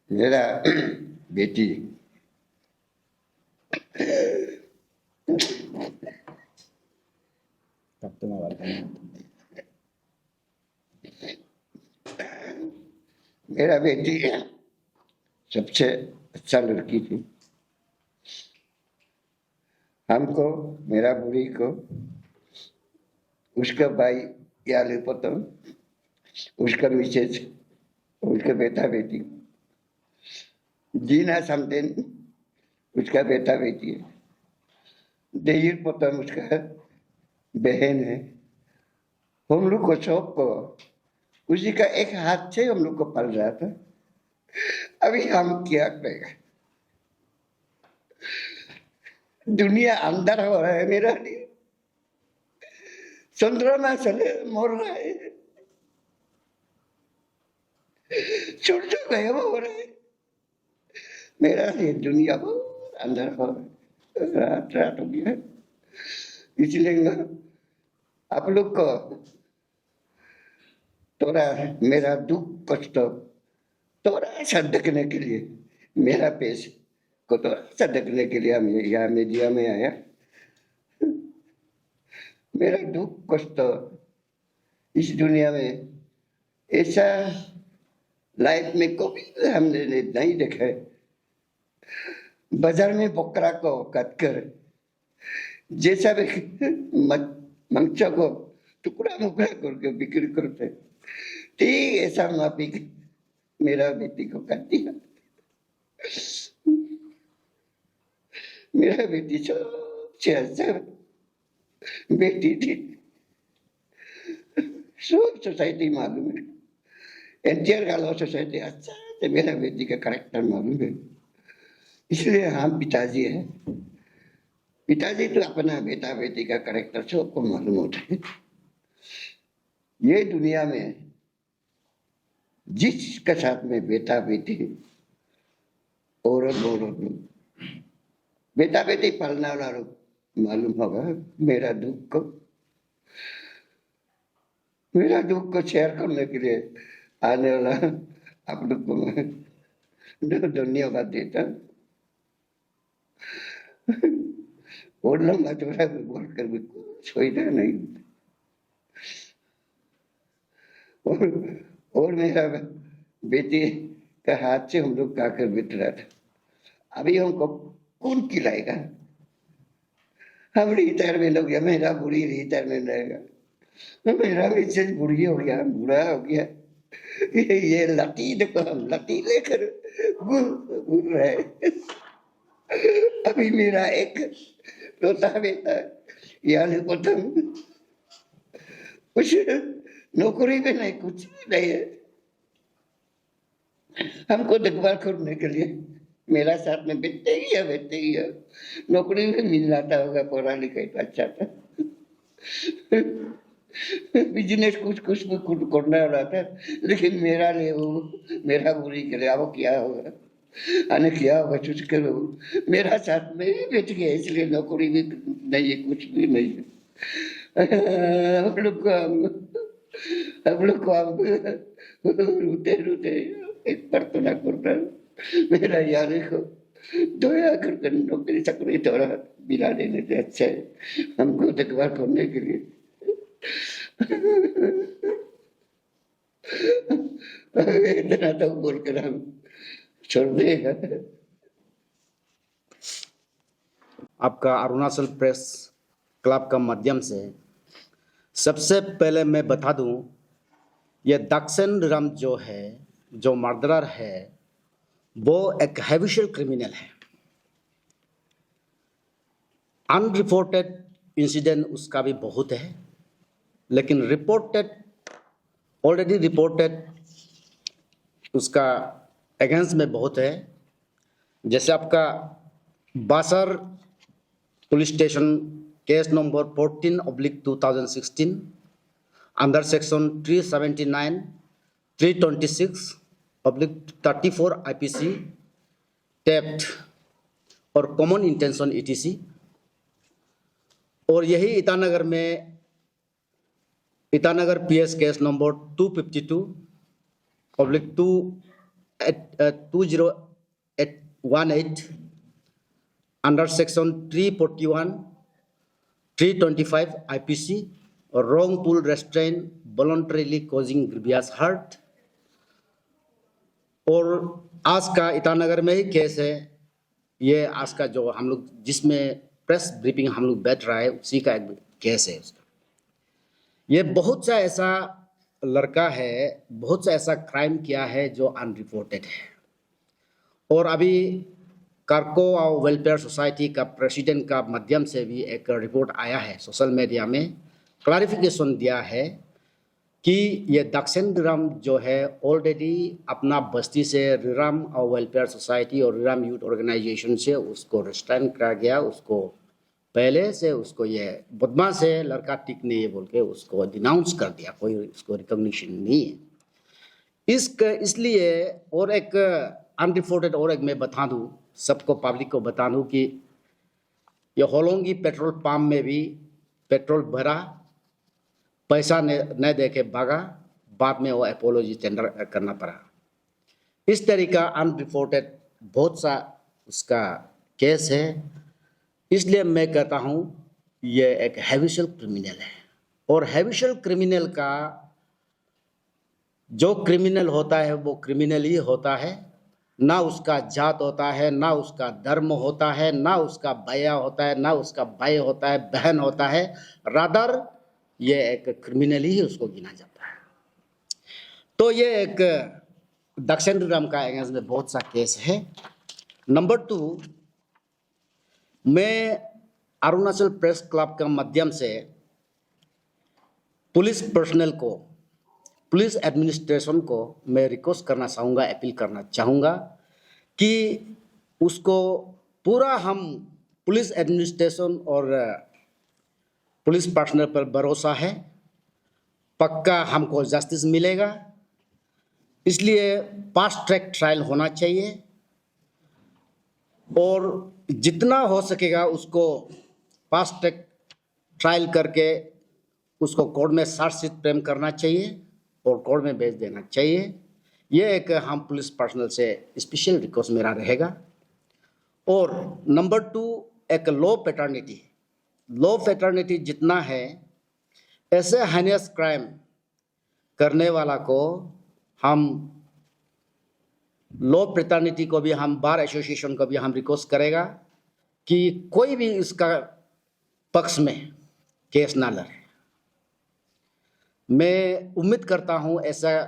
मेरा बेटी मेरा बेटी सबसे अच्छा लड़की थी। हमको, मेरा बुढ़ी को, उसका भाई याले पतम, उसका मिसेज, उसका बेटा बेटी, जीना समदेन उसका बेटा बेटी है, देहीर पतम उसका बहन है। हम लोग को सबको उसी का एक हाथ से हम लोग को पल रहा था। अभी हम क्या करेगा? दुनिया अंदर हो रहा है मेरा लिए, चंद्रमा चले मर रहा है, सूरज गायब हो रहा है, मेरा लिए दुनिया बहुत अंदर हो रहा है, रात रात हो गया है। इसलिए आप लोग को थोड़ा मेरा दुख कष्ट थोड़ा सा ढकने के लिए, मेरा पेश को थोड़ा सा ढकने के लिए हम यहाँ मीडिया में आया। मेरा दुख कष्ट इस दुनिया में ऐसा लाइफ में कभी हमने नहीं देखा है। बाजार में बकरा को काटकर जैसा भी मांस को टुकड़ा मुकड़ा करके बिक्री करते, ठीक ऐसा माफिक मेरा बेटी को काट दिया। मेरा बेटी सबसे अच्छा बेटी थी, सब सोसाइटी मालूम है, एंटियर गालो सोसाइटी अच्छा है, मेरा बेटी का करेक्टर मालूम है। इसलिए हम पिताजी हैं। पिताजी तो अपना बेटा बेटी का करेक्टर सबको मालूम होता है। ये दुनिया में जिसके साथ में बेटा बेटी औरत औरत बेटा बेटी पालने वाला मालूम होगा मेरा दुख को शेयर करने के लिए आने वाला आप लोग को मैं धन्यवाद देता। और लंबा चौड़ा बोल कर भी कुछ होता नहीं। और मेरा बेटी का हाथ से हम लोग खाकर बीत रहा था। अभी हमको कौन खिलाएगा? हम रिटायरमेंट हो गया, मेरा बुढ़ी रिटायरमेंट रहेगा, मेरा मिसेज बुढ़ी हो गया, बुढ़ा हो गया, ये लती देखो, हम लती लेकर घूम रहे। अभी मेरा एक रोता बेटा यानी प्रथम कुछ नौकरी में नहीं, कुछ नहीं है। हमको देखभाल करने के लिए मेरा साथ में बैठते ही है। नौकरी में मिल जाता होगा, पढ़ा लिखा तो अच्छा था, बिजनेस कुछ करना हो रहा था, लेकिन मेरा लिए वो मेरा बुरी के लिए वो क्या होगा, आने क्या होगा कुछ करो, मेरा साथ में ही बैठ गया। इसलिए नौकरी भी नहीं है, कुछ भी नहीं है। हम लोग को रोते रोते प्रार्थना करता, मेरा यार को दया कर नौकरी चाकरी थोड़ा मिला देने से अच्छा है हमको देखभाल करने के लिए। इतना तो बोलकर हम छोड़ देगा। आपका अरुणाचल प्रेस क्लब का माध्यम से सबसे पहले मैं बता दूं, ये दक्षिण राम जो है, जो मर्डरर है, वो एक हैबिचुअल क्रिमिनल है। अनरिपोर्टेड इंसिडेंट उसका भी बहुत है, लेकिन ऑलरेडी रिपोर्टेड उसका अगेंस्ट में बहुत है। जैसे आपका Basar police station case number 14/2016 under section 379, 326/34 IPC theft और कॉमन इंटेंशन ETC। और यही Itanagar PS case number 252/2 2018 under section 341 325 IPC, wrongful restraint voluntarily causing grievous hurt। और आज का ईटानगर में ही केस है, ये आज का जो हम लोग जिसमें प्रेस ब्रीफिंग हम लोग बैठ रहा है उसी का एक केस है उसका। ये बहुत सा ऐसा लड़का है, बहुत सा ऐसा क्राइम किया है जो अनरिपोर्टेड है, और अभी कारको वेलफेयर सोसाइटी का प्रेसिडेंट का माध्यम से भी एक रिपोर्ट आया है, सोशल मीडिया में क्लैरिफिकेशन दिया है कि ये दक्षिण रिराम जो है ऑलरेडी अपना बस्ती से रिराम और वेलफेयर सोसाइटी और रिराम यूथ ऑर्गेनाइजेशन से उसको रिस्ट्रेन करा गया। उसको पहले से उसको ये बदमाश है लड़का, टिक नहीं है बोल के उसको डिनाउंस कर दिया, कोई उसको रिकॉग्निशन नहीं है इसलिए। और एक अनरिपोर्टेड और एक मैं बता दूं सबको, पब्लिक को बता दूं कि ये होलोंगी पेट्रोल पंप में भी पेट्रोल भरा, पैसा न दे के भागा, बाद में वो एपोलॉजी टेंडर करना पड़ा। इस तरीका अनरिपोर्टेड बहुत सा उसका केस है। इसलिए मैं कहता हूँ ये एक हैबिचुअल क्रिमिनल है, और हैबिचुअल क्रिमिनल का जो क्रिमिनल होता है वो क्रिमिनल ही होता है, ना उसका जात होता है, ना उसका धर्म होता है, ना उसका भैया होता है, ना उसका भाई होता है, बहन होता है, रादर ये एक क्रिमिनल ही उसको गिना जाता है। तो ये एक दक्षिण रिराम का अगेंस्ट में बहुत सा केस है। नंबर 2, मैं अरुणाचल प्रेस क्लब के माध्यम से पुलिस पर्सनल को, पुलिस एडमिनिस्ट्रेशन को मैं रिक्वेस्ट करना चाहूँगा, अपील करना चाहूँगा कि उसको पूरा हम पुलिस एडमिनिस्ट्रेशन और पुलिस पर्सनल पर भरोसा है, पक्का हमको जस्टिस मिलेगा। इसलिए फास्ट ट्रैक ट्रायल होना चाहिए, और जितना हो सकेगा उसको फास्ट ट्रैक ट्रायल करके उसको कोर्ट में चार्जशीट फ्रेम करना चाहिए और कोर्ट में भेज देना चाहिए। ये एक हम पुलिस पर्सनल से स्पेशल रिक्वेस्ट मेरा रहेगा। और नंबर 2, एक लॉ पैटर्निटी जितना है, ऐसे हाइनियस क्राइम करने वाला को हम लॉ पैटर्निटी को भी, हम बार एसोसिएशन को भी हम रिक्वेस्ट करेगा कि कोई भी इसका पक्ष में केस ना लड़े। मैं उम्मीद करता हूं ऐसा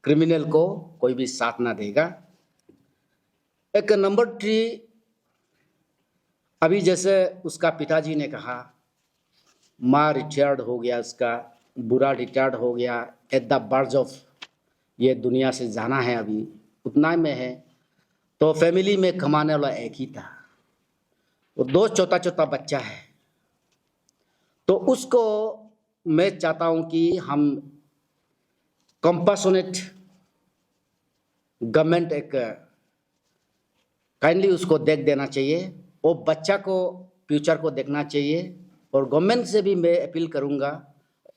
क्रिमिनल को कोई भी साथ ना देगा। एक नंबर 3, अभी जैसे उसका पिताजी ने कहा माँ रिटायर्ड हो गया, उसका बुरा रिटायर्ड हो गया, एट द वर्ज ऑफ ये दुनिया से जाना है, अभी उतना में है, तो फैमिली में कमाने वाला एक ही था, वो 2 छोटा बच्चा है। तो उसको मैं चाहता हूं कि हम कंपैशनेट गवर्नमेंट एक काइंडली उसको देख देना चाहिए, वो बच्चा को फ्यूचर को देखना चाहिए। और गवर्नमेंट से भी मैं अपील करूंगा,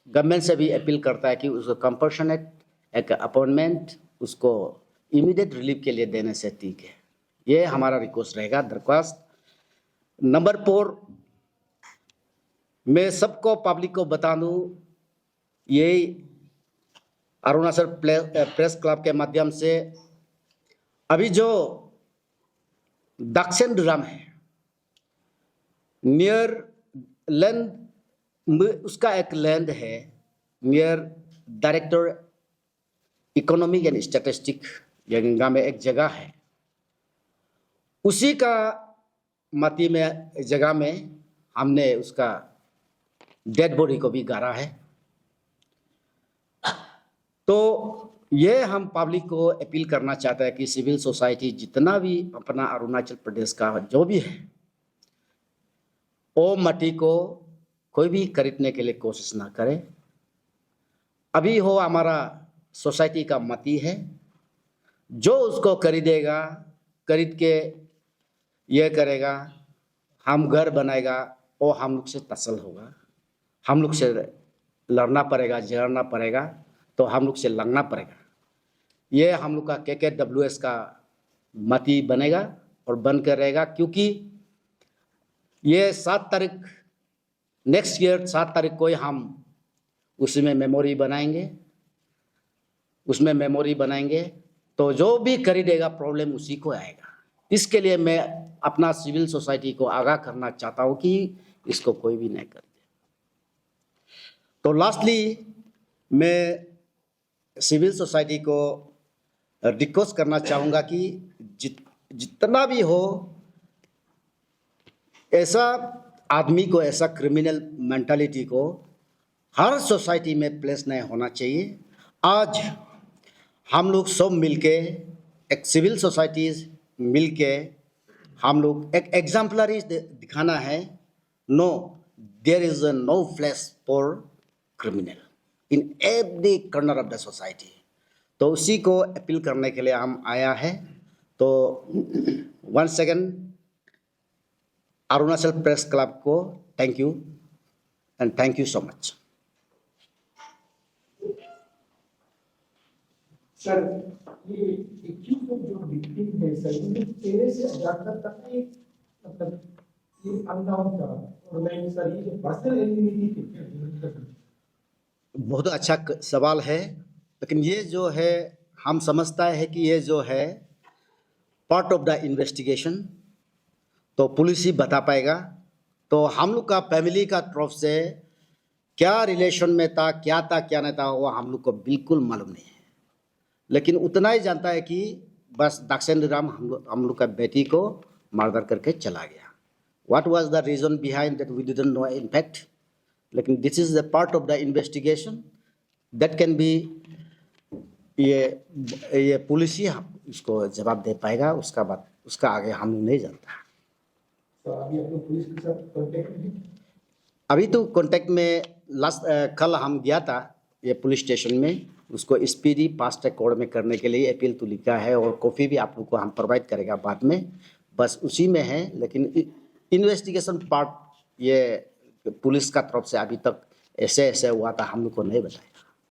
गवर्नमेंट से भी अपील करता है कि उसको कंपैशनेट एक अपॉइंटमेंट उसको इमीडिएट रिलीफ के लिए देने से ठीक है। ये हमारा रिक्वेस्ट रहेगा, दरख्वास्त। नंबर 4, मैं सबको पब्लिक को बता दूं, ये अरुणाचल प्रेस क्लब के माध्यम से अभी जो दक्षिण रिराम है नियर लैंड, उसका एक लैंड है near director economic and statistic, Ganga में एक जगह है, उसी का माटी में जगह में हमने उसका डेड बॉडी को भी गाड़ा है। तो ये हम पब्लिक को अपील करना चाहते हैं कि सिविल सोसाइटी जितना भी अपना अरुणाचल प्रदेश का जो भी है, वो मट्टी को कोई भी खरीदने के लिए कोशिश ना करे। अभी हो हमारा सोसाइटी का मट्टी है, जो उसको खरीदेगा, खरीद के ये करेगा, हम घर बनाएगा, वो हम लोग से तसल होगा, हम लोग से लड़ना पड़ेगा, झगड़ना पड़ेगा, तो हम लोग से लड़ना पड़ेगा। ये हम लोग का KKWS का मती बनेगा और बन कर रहेगा, क्योंकि ये 7 तारीख नेक्स्ट ईयर 7 तारीख को ही हम उसमें मेमोरी बनाएंगे तो जो भी खरीदेगा प्रॉब्लम उसी को आएगा। इसके लिए मैं अपना सिविल सोसाइटी को आगाह करना चाहता हूँ कि इसको कोई भी नहीं कर दे। तो लास्टली मैं सिविल सोसाइटी को रिक्वेस्ट करना चाहूँगा कि जितना भी हो ऐसा आदमी को, ऐसा क्रिमिनल मेंटालिटी को हर सोसाइटी में प्लेस नहीं होना चाहिए। आज हम लोग सब मिलके, एक सिविल सोसाइटीज मिलके हम लोग एक एग्जाम्पलरी दिखाना है। No, there is no place for criminal in every corner of the society. तो उसी को अपील करने के लिए हम आया है। तो once again Arunachal press club को thank you and thank you so much. Sir, ये 21 लोग जो विक्टिम है सर, उन्हें चेहरे से अजागर तक नहीं, मतलब ये अननाउन था। और मैं सर ये जो पर्सनल एनिमिटी थी, बहुत अच्छा सवाल है, लेकिन ये जो है हम समझता है कि ये जो है पार्ट ऑफ द इन्वेस्टिगेशन, तो पुलिस ही बता पाएगा। तो हम लोग का फैमिली का तरफ से क्या रिलेशन में था, क्या था क्या नहीं था, वो हम लोग को बिल्कुल मालूम नहीं है। लेकिन उतना ही जानता है कि बस दाक्षेंद्र राम हम लोग का बेटी को मर्डर करके चला गया। What was the reason behind that we didn't know in fact, लेकिन this is the part of the investigation that can be, ये पुलिस ही इसको जवाब दे पाएगा। उसका बाद उसका आगे हम नहीं जानता। तो अभी आप लोग पुलिस के साथ कांटेक्ट में हैं? अभी तो कांटेक्ट में कल हम गया था ये पुलिस स्टेशन में, उसको स्पीडी फास्ट ट्रैक कोर्ट में करने के लिए अपील तो लिखा है और कॉपी भी आप लोग को हम प्रोवाइड करेगा बाद में। बस उसी में है, लेकिन इन्वेस्टिगेशन पार्ट ये पुलिस का तरफ से अभी तक ऐसे हुआ था हम लोग को नहीं बताया।